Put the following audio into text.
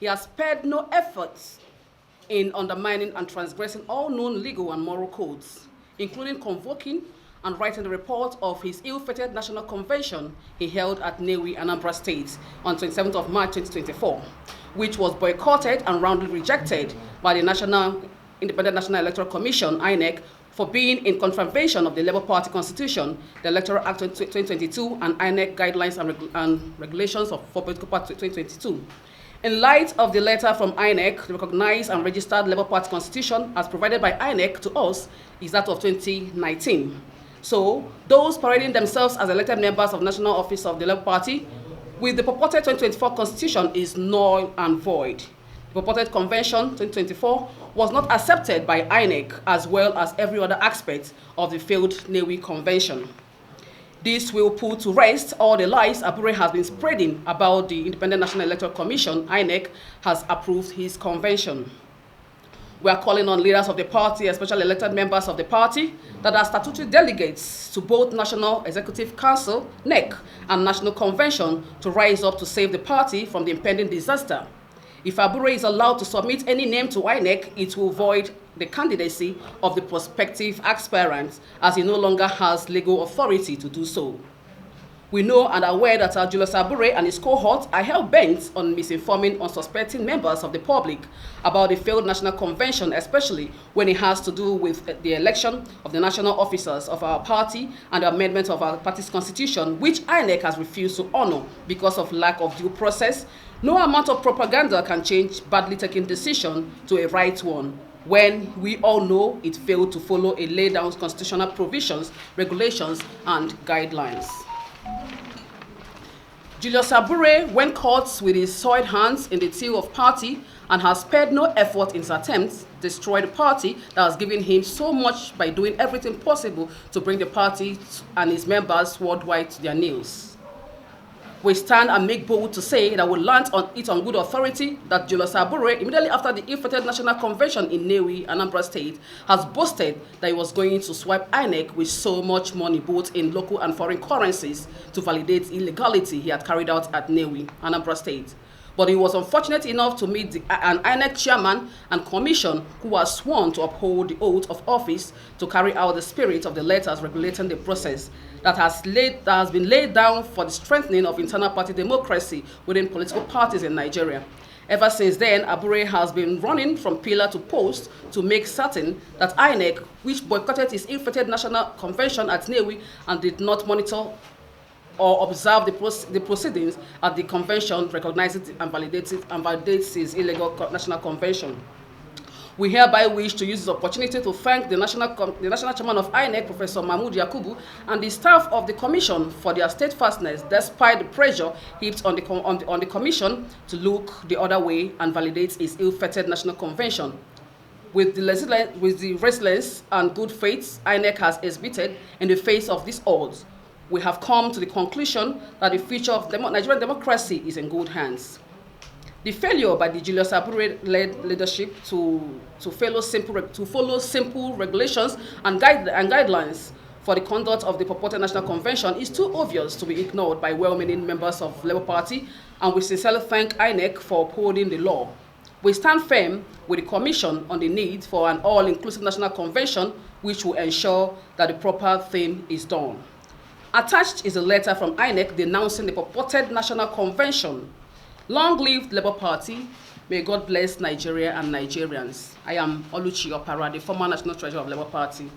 he has spared no efforts in undermining and transgressing all known legal and moral codes, including convoking and writing the report of his ill-fated national convention he held at Nnewi, Anambra State on 27th of March 2024, which was boycotted and roundly rejected by the Independent National Electoral Commission, INEC, for being in contravention of the Labour Party Constitution, the Electoral Act 2022, and INEC guidelines and regulations for political party 2022. In light of the letter from INEC, the recognized and registered Labour Party Constitution as provided by INEC to us is that of 2019. So, those parading themselves as elected members of national office of the Labour Party with the purported 2024 Constitution is null and void. The purported Convention 2024 was not accepted by INEC as well as every other aspect of the failed Nnewi Convention. This will put to rest all the lies Opara has been spreading about the Independent National Electoral Commission. INEC has approved his convention. We are calling on leaders of the party, especially elected members of the party, that are statutory delegates to both National Executive Council, NEC, and National Convention to rise up to save the party from the impending disaster. If Opara is allowed to submit any name to INEC, it will void the candidacy of the prospective aspirant, as he no longer has legal authority to do so. We know and are aware that Julius Opara and his cohort are hell-bent on misinforming unsuspecting members of the public about the failed National Convention, especially when it has to do with the election of the national officers of our party and the amendment of our party's constitution, which INEC has refused to honor because of lack of due process. No amount of propaganda can change badly taken decision to a right one, when we all know it failed to follow a laid down constitutional provisions, regulations, and guidelines. Julius Opara, when caught with his soiled hands in the till of party and has spared no effort in his attempts, destroy the party that has given him so much by doing everything possible to bring the party and its members worldwide to their knees. We stand and make bold to say that we learnt on good authority that Julius Opara, immediately after the ill-fated National Convention in Nnewi, Anambra State, has boasted that he was going to swipe INEC with so much money, both in local and foreign currencies, to validate illegality he had carried out at Nnewi, Anambra State. But he was unfortunate enough to meet an INEC chairman and commission who was sworn to uphold the oath of office to carry out the spirit of the letters regulating the process that has been laid down for the strengthening of internal party democracy within political parties in Nigeria. Ever since then, Opara has been running from pillar to post to make certain that INEC, which boycotted his ill-fated National Convention at Nnewi and did not monitor or observe the proceedings at the convention, recognizes and validates his illegal national convention. We hereby wish to use this opportunity to thank the national chairman of INEC, Professor Mahmood Yakubu, and the staff of the commission for their steadfastness despite the pressure heaped on the commission to look the other way and validate its ill-fated national convention. With the resilience and good faith INEC has exhibited in the face of these odds, we have come to the conclusion that the future of Nigerian democracy is in good hands. The failure by the Julius Opara-led leadership to follow simple regulations and guidelines for the conduct of the purported National Convention is too obvious to be ignored by well-meaning members of the Labour Party, and we sincerely thank INEC for upholding the law. We stand firm with the Commission on the need for an all-inclusive National Convention which will ensure that the proper thing is done. Attached is a letter from INEC denouncing the purported National Convention. Long live the Labour Party. May God bless Nigeria and Nigerians. I am OLUCHI Opara, the former National Treasurer of the Labour Party.